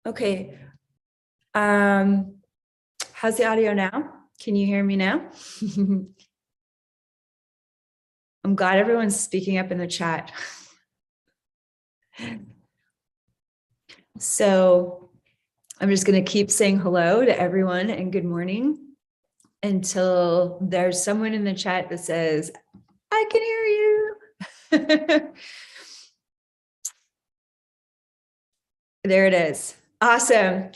Okay. How's the audio now? Can you hear me now? I'm glad everyone's speaking up in the chat. So I'm just going to keep saying hello to everyone and good morning until there's someone in the chat that says, I can hear you. There it is. Awesome.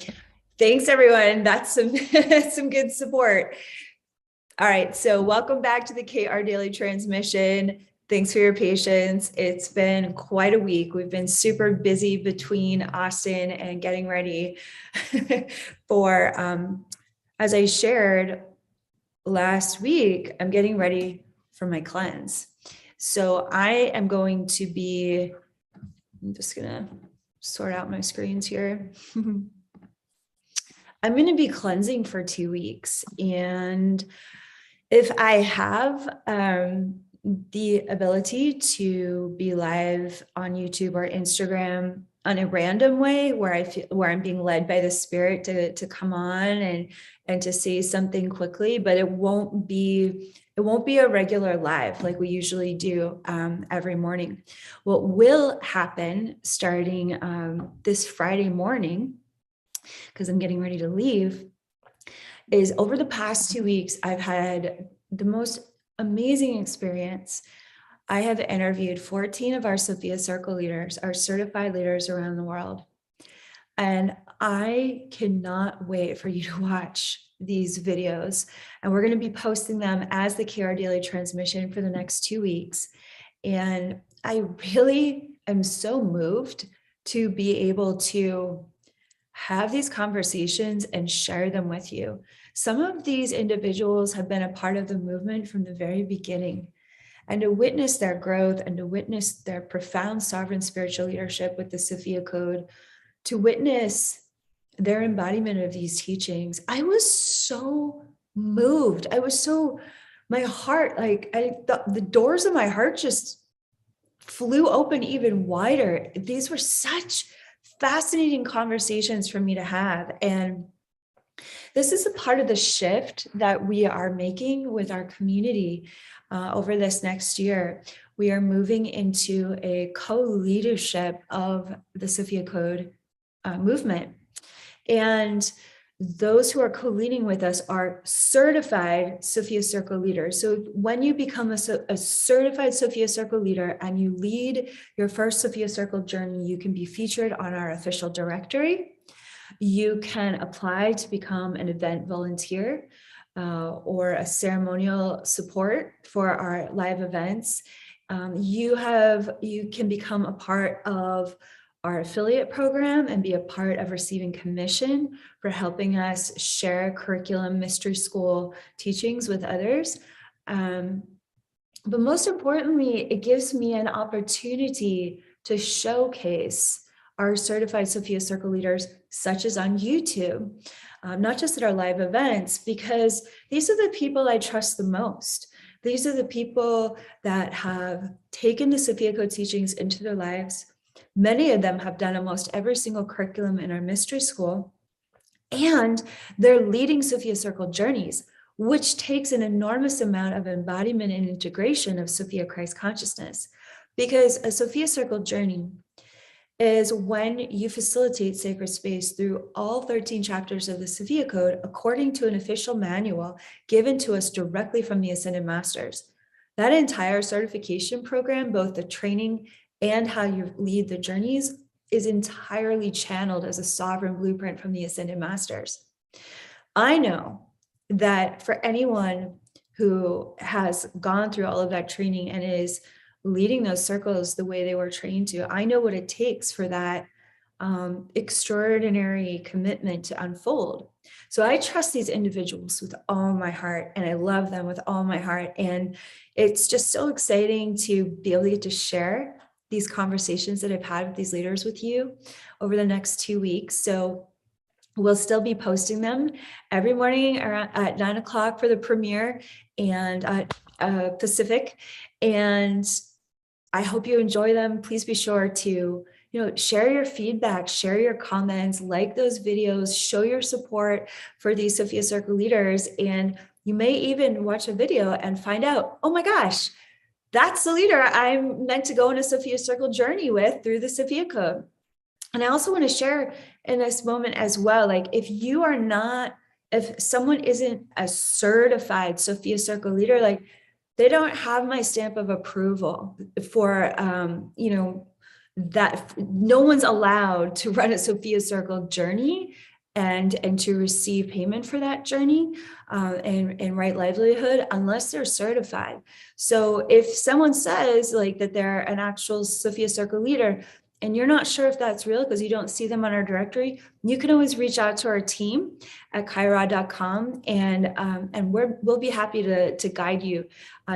Thanks, everyone. That's some, some good support. All right, so welcome back to the KR Daily Transmission. Thanks for your patience. It's been quite a week. We've been super busy between Austin and getting ready for, as I shared last week, I'm getting ready for my cleanse. So I am going to be, I'm just gonna sort out my screens here. I'm gonna be cleansing for 2 weeks, and if I have the ability to be live on YouTube or Instagram on a random way where I feel where I'm being led by the Spirit to come on and to say something quickly, but it won't be a regular live like we usually do every morning. What will happen starting this Friday morning, because I'm getting ready to leave, is over the past 2 weeks, I've had the most amazing experience. I have interviewed 14 of our Sophia Circle leaders, our certified leaders around the world. And I cannot wait for you to watch these videos. And we're going to be posting them as the KR Daily Transmission for the next 2 weeks. And I really am so moved to be able to have these conversations and share them with you. Some of these individuals have been a part of the movement from the very beginning, and to witness their growth and to witness their profound sovereign spiritual leadership with the Sophia Code, to witness their embodiment of these teachings, I was so moved. My heart, the doors of my heart just flew open even wider. These were such fascinating conversations for me to have. And this is a part of the shift that we are making with our community over this next year. We are moving into a co-leadership of the Sophia Code movement. And those who are co-leading with us are certified Sophia Circle leaders. So when you become a certified Sophia Circle leader and you lead your first Sophia Circle journey, you can be featured on our official directory. You can apply to become an event volunteer or a ceremonial support for our live events. You can become a part of our affiliate program and be a part of receiving commission for helping us share curriculum mystery school teachings with others. But most importantly, it gives me an opportunity to showcase our certified Sophia Circle leaders, such as on YouTube, not just at our live events, because these are the people I trust the most. These are the people that have taken the Sophia Code teachings into their lives. Many of them have done almost every single curriculum in our mystery school, and they're leading Sophia Circle journeys, which takes an enormous amount of embodiment and integration of Sophia Christ consciousness. Because a Sophia Circle journey is when you facilitate sacred space through all 13 chapters of the Sophia Code according to an official manual given to us directly from the Ascended Masters. That entire certification program, both the training and how you lead the journeys, is entirely channeled as a sovereign blueprint from the Ascended Masters. I know that for anyone who has gone through all of that training and is leading those circles the way they were trained to, I know what it takes for that extraordinary commitment to unfold. So I trust these individuals with all my heart, and I love them with all my heart. And it's just so exciting to be able to get to share these conversations that I've had with these leaders with you over the next 2 weeks. So we'll still be posting them every morning around at 9 o'clock for the premiere and Pacific. And I hope you enjoy them. Please be sure to share your feedback, share your comments, like those videos, show your support for these Sophia Circle leaders. And you may even watch a video and find out, oh my gosh, that's the leader I'm meant to go on a Sophia Circle journey with through the Sophia Code. And I also want to share in this moment as well, like if someone isn't a certified Sophia Circle leader, like they don't have my stamp of approval for, that no one's allowed to run a Sophia Circle journey and to receive payment for that journey and right livelihood unless they're certified. So if someone says like that they're an actual Sophia Circle leader and you're not sure if that's real because you don't see them on our directory, you can always reach out to our team at kaia.com and we'll be happy to guide you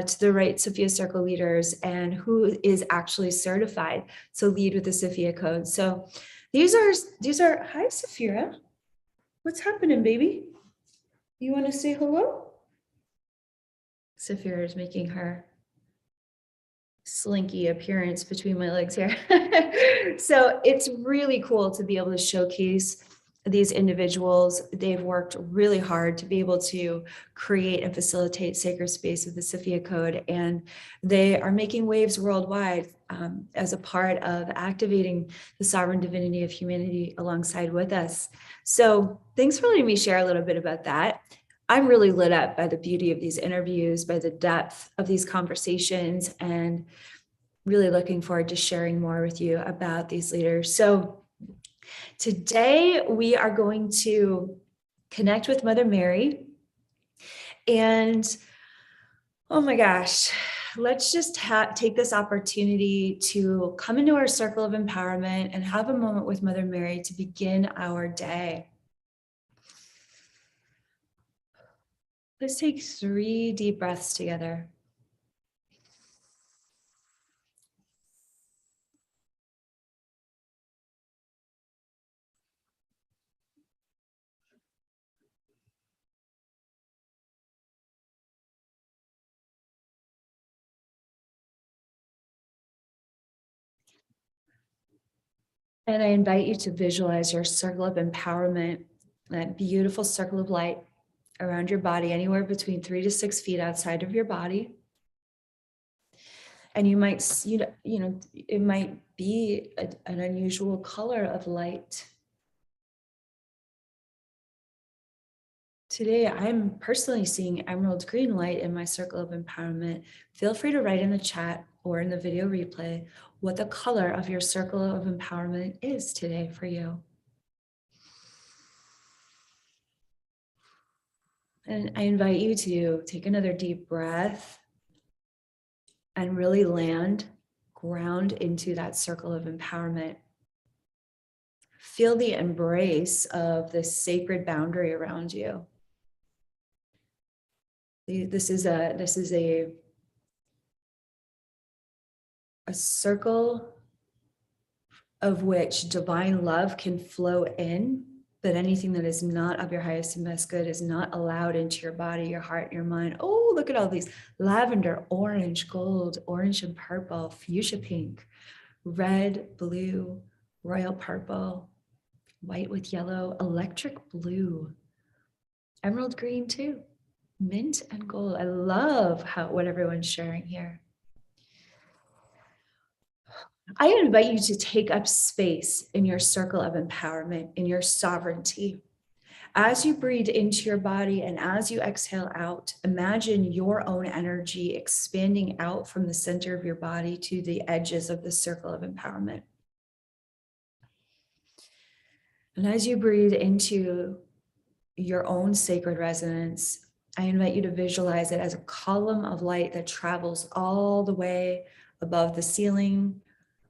to the right Sophia Circle leaders and who is actually certified to lead with the Sophia Code. So these are, hi Sophia. What's happening, baby? You want to say hello? Sophia is making her slinky appearance between my legs here. So it's really cool to be able to showcase these individuals. They've worked really hard to be able to create and facilitate sacred space with the Sophia Code, and they are making waves worldwide as a part of activating the sovereign divinity of humanity alongside with us. So thanks for letting me share a little bit about that. I'm really lit up by the beauty of these interviews, by the depth of these conversations, and really looking forward to sharing more with you about these leaders. So today we are going to connect with Mother Mary, and oh my gosh, let's just take this opportunity to come into our circle of empowerment and have a moment with Mother Mary to begin our day. Let's take 3 deep breaths together. And I invite you to visualize your circle of empowerment, that beautiful circle of light around your body, anywhere between 3 to 6 feet outside of your body. And you might, it might be an unusual color of light. Today, I'm personally seeing emerald green light in my circle of empowerment. Feel free to write in the chat or in the video replay what the color of your circle of empowerment is today for you. And I invite you to take another deep breath and really ground into that circle of empowerment. Feel the embrace of this sacred boundary around you. This is a circle of which divine love can flow in, but anything that is not of your highest and best good is not allowed into your body, your heart, your mind. Oh, look at all these: lavender, orange, gold, orange and purple, fuchsia pink, red, blue, royal purple, white with yellow, electric blue, emerald green too, mint and gold. I love what everyone's sharing here. I invite you to take up space in your circle of empowerment, in your sovereignty. As you breathe into your body and as you exhale out, imagine your own energy expanding out from the center of your body to the edges of the circle of empowerment. And as you breathe into your own sacred resonance, I invite you to visualize it as a column of light that travels all the way above the ceiling,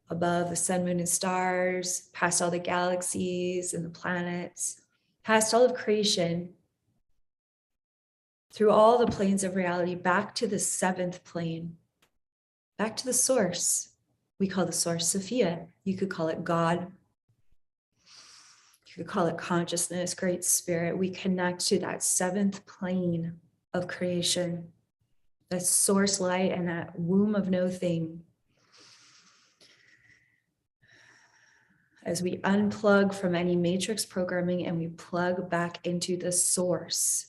above the sun, moon, and stars, past all the galaxies and the planets, past all of creation, through all the planes of reality, back to the 7th plane, back to the source. We call the source Sophia. You could call it God. You could call it consciousness, great spirit. We connect to that 7th plane of creation, that source light and that womb of no thing. as we unplug from any matrix programming and we plug back into the source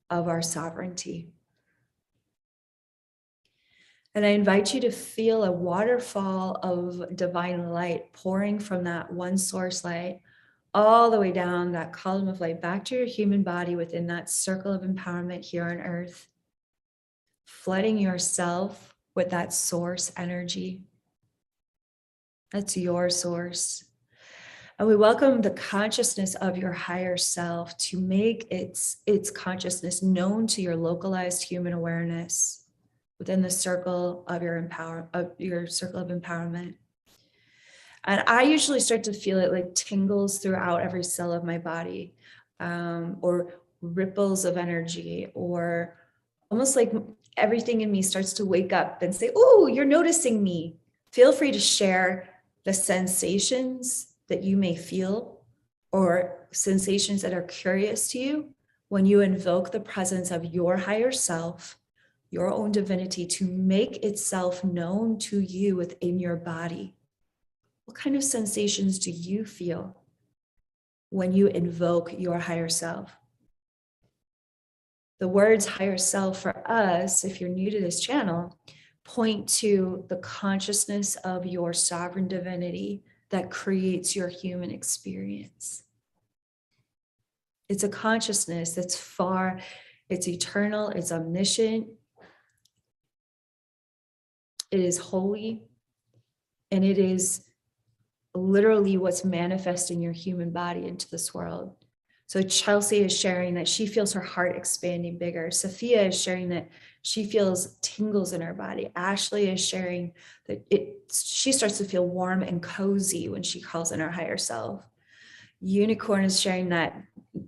of our sovereignty. And I invite you to feel a waterfall of divine light pouring from that one source light all the way down that column of light back to your human body within that circle of empowerment here on earth, flooding yourself with that source energy. That's your source. And we welcome the consciousness of your higher self to make its consciousness known to your localized human awareness within the circle of your circle of empowerment. And I usually start to feel it like tingles throughout every cell of my body, or ripples of energy, or almost like everything in me starts to wake up and say, "Oh, you're noticing me." Feel free to share the sensations that you may feel or sensations that are curious to you when you invoke the presence of your higher self, your own divinity, to make itself known to you within your body. What kind of sensations do you feel when you invoke your higher self? The words higher self for us, if you're new to this channel, point to the consciousness of your sovereign divinity that creates your human experience. It's a consciousness that's far, it's eternal, it's omniscient, it is holy, and it is literally what's manifesting your human body into this world. So Chelsea is sharing that she feels her heart expanding bigger. Sophia is sharing that she feels tingles in her body. Ashley is sharing that she starts to feel warm and cozy when she calls in her higher self. Unicorn is sharing that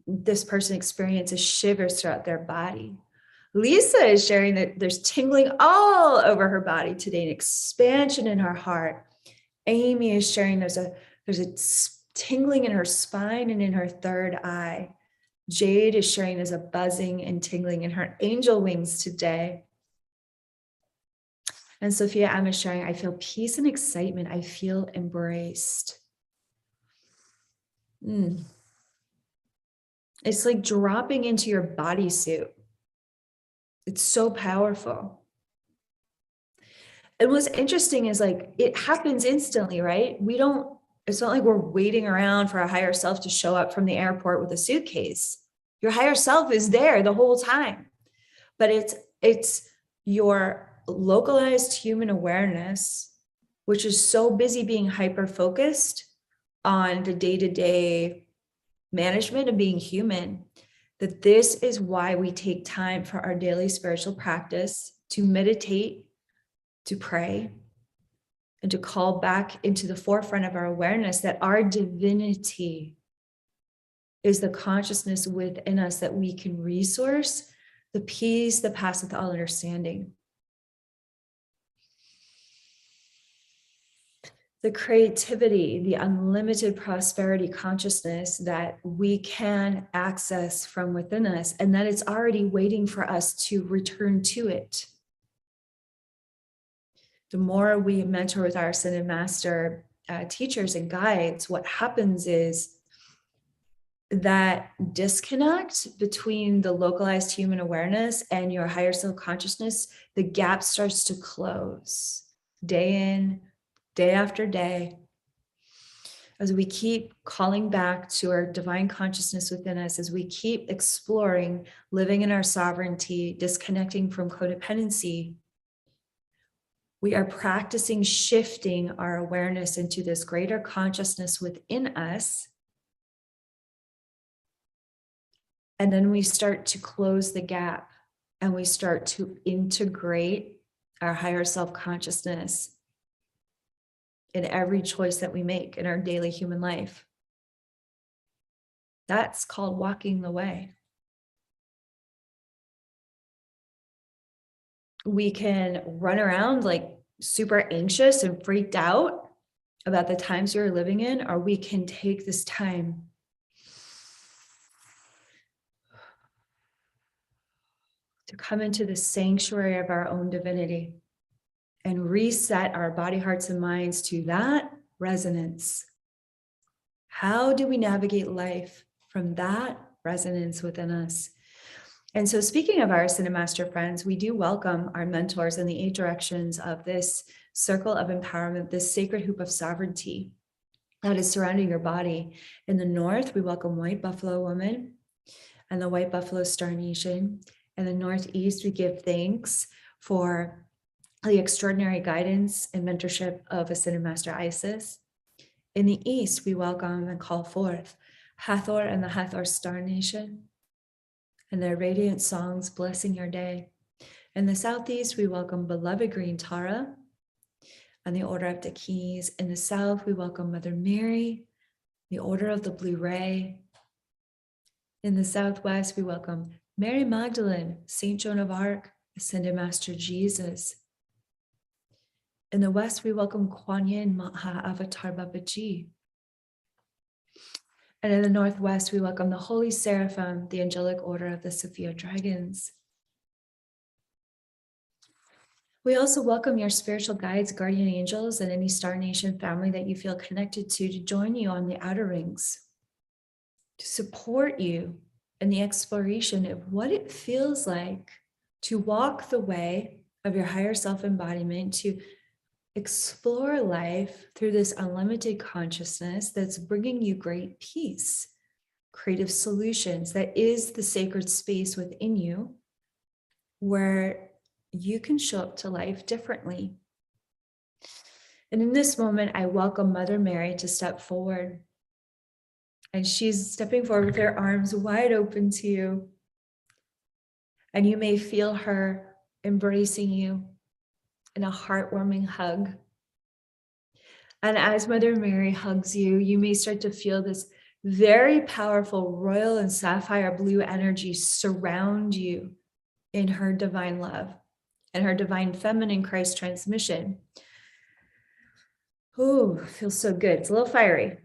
this person experiences shivers throughout their body. Lisa is sharing that there's tingling all over her body today, an expansion in her heart. Amy is sharing there's a tingling in her spine and in her third eye. Jade is sharing there's a buzzing and tingling in her angel wings today. And Sophia M is sharing, I feel peace and excitement. I feel embraced. It's like dropping into your bodysuit. It's so powerful. And what's interesting is like, it happens instantly, right? It's not like we're waiting around for our higher self to show up from the airport with a suitcase. Your higher self is there the whole time, but it's your localized human awareness, which is so busy being hyper-focused on the day-to-day management of being human, that this is why we take time for our daily spiritual practice to meditate, to pray, and to call back into the forefront of our awareness that our divinity is the consciousness within us that we can resource the peace that passeth all understanding. The creativity, the unlimited prosperity consciousness that we can access from within us, and that it's already waiting for us to return to it. The more we mentor with our Ascended Master teachers and guides, what happens is that disconnect between the localized human awareness and your higher self consciousness, the gap starts to close day in, day after day, as we keep calling back to our divine consciousness within us, as we keep exploring living in our sovereignty, disconnecting from codependency. We are practicing shifting our awareness into this greater consciousness within us. And then we start to close the gap and we start to integrate our higher self-consciousness in every choice that we make in our daily human life. That's called walking the way. We can run around like super anxious and freaked out about the times we're living in, or we can take this time to come into the sanctuary of our own divinity and reset our body, hearts, and minds to that resonance. How do we navigate life from that resonance within us? And so, speaking of our Ascended Master friends, we do welcome our mentors in the 8 directions of this circle of empowerment, this sacred hoop of sovereignty that is surrounding your body. In the north, we welcome White Buffalo Woman and the White Buffalo Star Nation. In the northeast, we give thanks for the extraordinary guidance and mentorship of Ascended Master Isis. In the east, we welcome and call forth Hathor and the Hathor Star Nation and their radiant songs blessing your day. In the southeast, we welcome beloved Green Tara and the Order of the Keys. In the south, we welcome Mother Mary, the Order of the Blue Ray. In the southwest, we welcome Mary Magdalene, Saint Joan of Arc, Ascended Master Jesus. In the west, we welcome Kuan Yin, Maha Avatar Babaji. And in the northwest, we welcome the Holy Seraphim, the Angelic Order of the Sophia Dragons. We also welcome your spiritual guides, guardian angels, and any Star Nation family that you feel connected to join you on the outer rings, to support you in the exploration of what it feels like to walk the way of your higher self embodiment, to explore life through this unlimited consciousness that's bringing you great peace, creative solutions, that is the sacred space within you where you can show up to life differently. And in this moment, I welcome Mother Mary to step forward. And she's stepping forward with her arms wide open to you. And you may feel her embracing you in a heartwarming hug. And as Mother Mary hugs you, you may start to feel this very powerful royal and sapphire blue energy surround you in her divine love and her divine feminine Christ transmission. Oh, feels so good. It's a little fiery.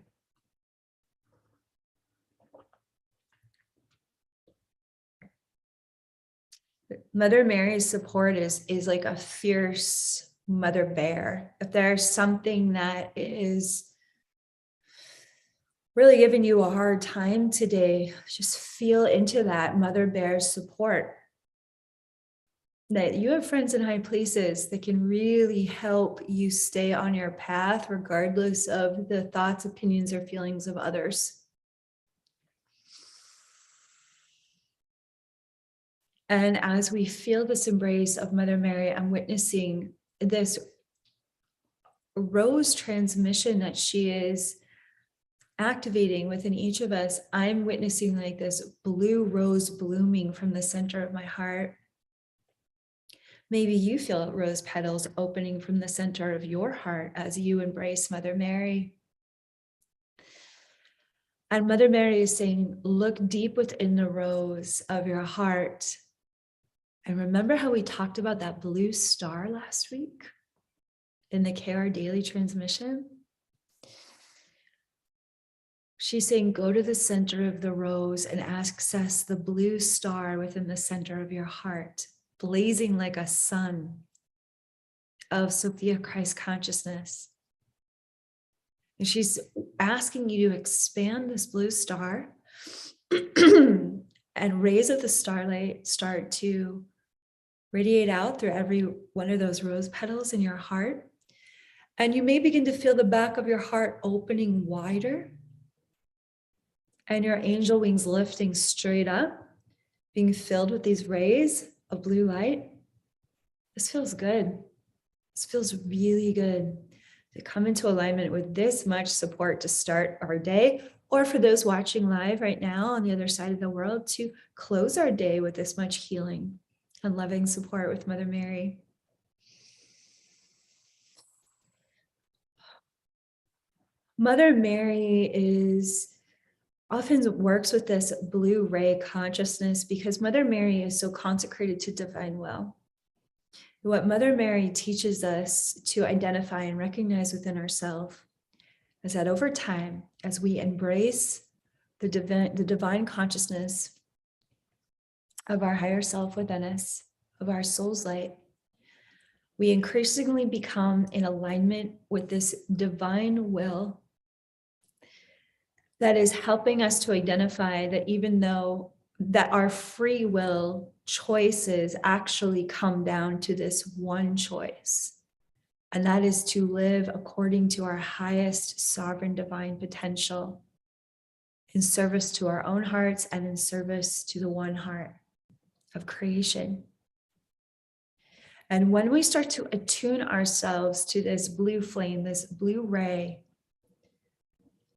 Mother Mary's support is like a fierce mother bear. If there's something that is really giving you a hard time today, just feel into that mother bear's support. That you have friends in high places that can really help you stay on your path, regardless of the thoughts, opinions, or feelings of others. And as we feel this embrace of Mother Mary, I'm witnessing this rose transmission that she is activating within each of us. I'm witnessing like this blue rose blooming from the center of my heart. Maybe you feel rose petals opening from the center of your heart as you embrace Mother Mary. And Mother Mary is saying, look deep within the rose of your heart. And remember how we talked about that blue star last week in the KR Daily Transmission? She's saying, go to the center of the rose and access the blue star within the center of your heart, blazing like a sun of Sophia Christ consciousness. And she's asking you to expand this blue star and rays of the starlight start to radiate out through every one of those rose petals in your heart. And you may begin to feel the back of your heart opening wider and your angel wings lifting straight up, being filled with these rays of blue light. This feels good. This feels really good to come into alignment with this much support to start our day, or for those watching live right now on the other side of the world, to close our day with this much healing and loving support with Mother Mary. Mother Mary often works with this blue ray consciousness because Mother Mary is so consecrated to divine will. What Mother Mary teaches us to identify and recognize within ourselves is that over time, as we embrace the divine consciousness of our higher self within us, of our soul's light, we increasingly become in alignment with this divine will that is helping us to identify that even though that our free will choices actually come down to this one choice, and that is to live according to our highest sovereign divine potential, in service to our own hearts and in service to the one heart of creation. And when we start to attune ourselves to this blue flame, this blue ray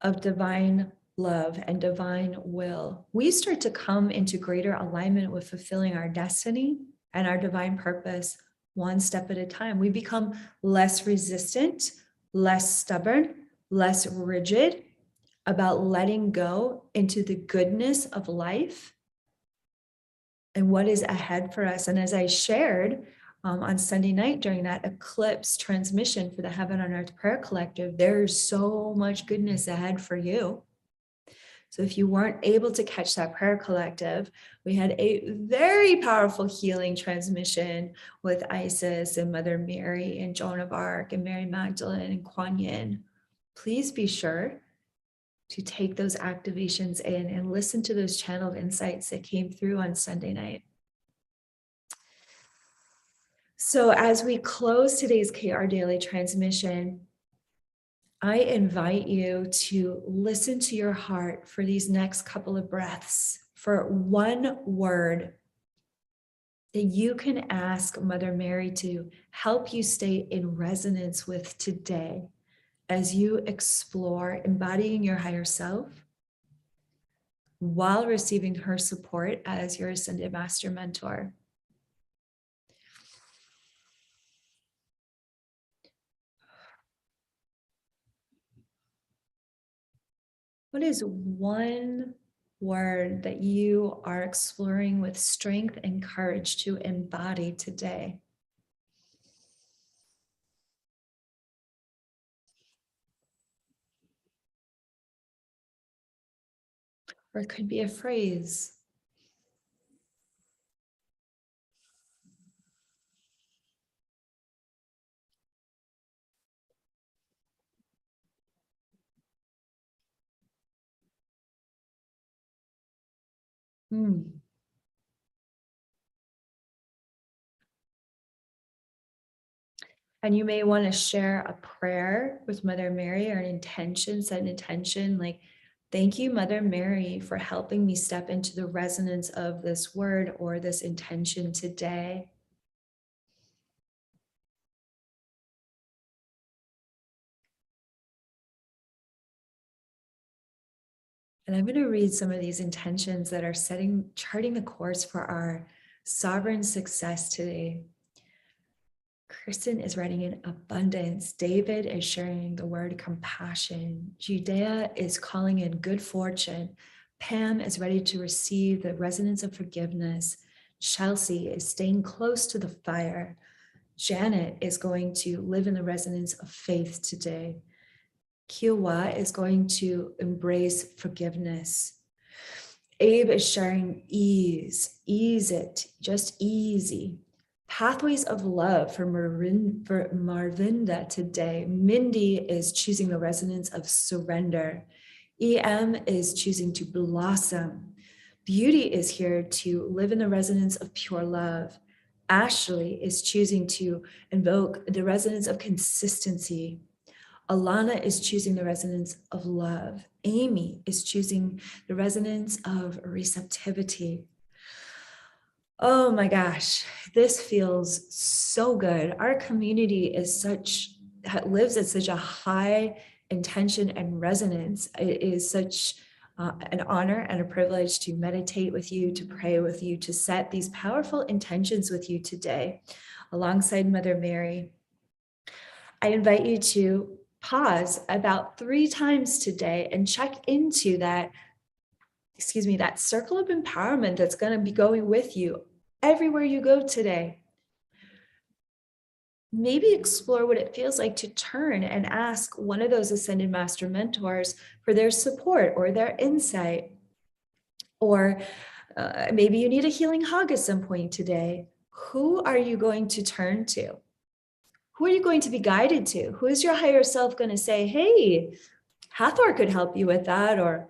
of divine love and divine will, we start to come into greater alignment with fulfilling our destiny and our divine purpose one step at a time. We become less resistant, less stubborn, less rigid about letting go into the goodness of life and what is ahead for us. And as I shared on Sunday night during that eclipse transmission for the Heaven on Earth Prayer Collective, there's so much goodness ahead for you. So if you weren't able to catch that prayer collective, we had a very powerful healing transmission with Isis and Mother Mary and Joan of Arc and Mary Magdalene and Kuan Yin. Please be sure to take those activations in and listen to those channeled insights that came through on Sunday night. So as we close today's KR Daily transmission, I invite you to listen to your heart for these next couple of breaths, for one word that you can ask Mother Mary to help you stay in resonance with today as you explore embodying your higher self while receiving her support as your Ascended Master Mentor. What is one word that you are exploring with strength and courage to embody today? Or it could be a phrase. Hmm. And you may want to share a prayer with Mother Mary or an intention, set an intention like, thank you, Mother Mary, for helping me step into the resonance of this word or this intention today. And I'm going to read some of these intentions that are charting the course for our sovereign success today. Kristen is writing in abundance. David is sharing the word compassion. Judea is calling in good fortune. Pam is ready to receive the resonance of forgiveness. Chelsea is staying close to the fire. Janet is going to live in the resonance of faith today. Kiwa is going to embrace forgiveness. Abe is sharing ease it, just easy. Pathways of love for Marvinda today. Mindy is choosing the resonance of surrender. EM is choosing to blossom. Beauty is here to live in the resonance of pure love. Ashley is choosing to invoke the resonance of consistency. Alana is choosing the resonance of love. Amy is choosing the resonance of receptivity. Oh my gosh, this feels so good. Our community lives at such a high intention and resonance. It is such an honor and a privilege to meditate with you, to pray with you, to set these powerful intentions with you today, alongside Mother Mary. I invite you to pause about 3 times today and check into that circle of empowerment that's going to be going with you everywhere you go today. Maybe explore what it feels like to turn and ask one of those Ascended Master Mentors for their support or their insight. Or maybe you need a healing hug at some point today. Who are you going to turn to? Who are you going to be guided to? Who is your higher self going to say, hey, Hathor could help you with that, or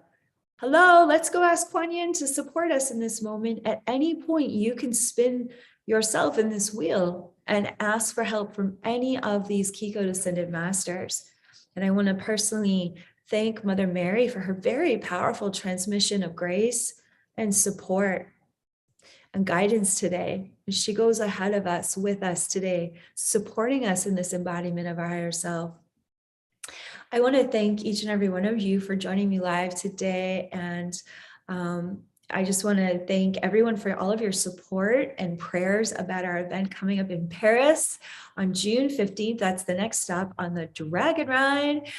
Hello, let's go ask Kuan Yin to support us in this moment. At any point, you can spin yourself in this wheel and ask for help from any of these Kiko Descended Masters. And I want to personally thank Mother Mary for her very powerful transmission of grace and support and guidance today. She goes ahead of us, with us today, supporting us in this embodiment of our higher self. I want to thank each and every one of you for joining me live today. And I just want to thank everyone for all of your support and prayers about our event coming up in Paris on June 15th. That's the next stop on the Dragon Ride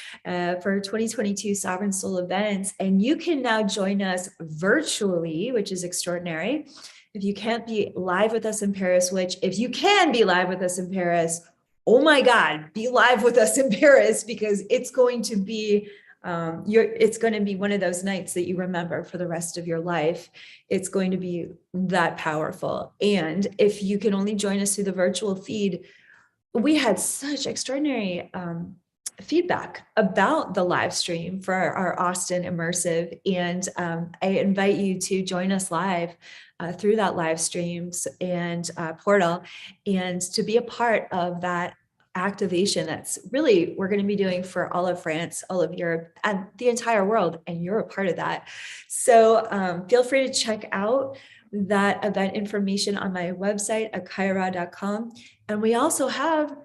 for 2022 Sovereign Soul events. And you can now join us virtually, which is extraordinary. If you can't be live with us in Paris, which if you can be live with us in Paris, oh my God, be live with us in Paris, because it's going to be it's going to be one of those nights that you remember for the rest of your life. It's going to be that powerful. And if you can only join us through the virtual feed, we had such extraordinary feedback about the live stream for our Austin immersive. And I invite you to join us live through that live streams and portal, and to be a part of that activation that's really we're going to be doing for all of France, all of Europe, and the entire world, and you're a part of that. So feel free to check out that event information on my website at kaia.com. And we also have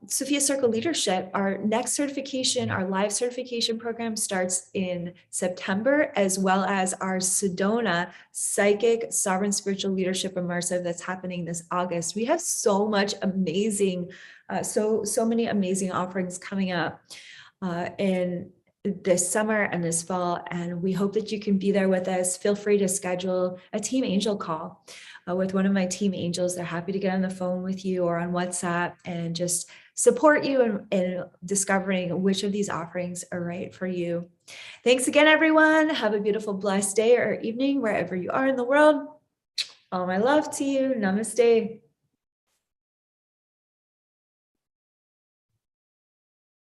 Sophia Circle Leadership. Our next certification, our live certification program, starts in September, as well as our Sedona Psychic Sovereign Spiritual Leadership Immersive that's happening this August. We have so much amazing, so many amazing offerings coming up in this summer and this fall, and we hope that you can be there with us. Feel free to schedule a team angel call with one of my team angels. They're happy to get on the phone with you or on WhatsApp and just support you in discovering which of these offerings are right for you. Thanks again, everyone. Have a beautiful, blessed day or evening wherever you are in the world. All my love to you. Namaste.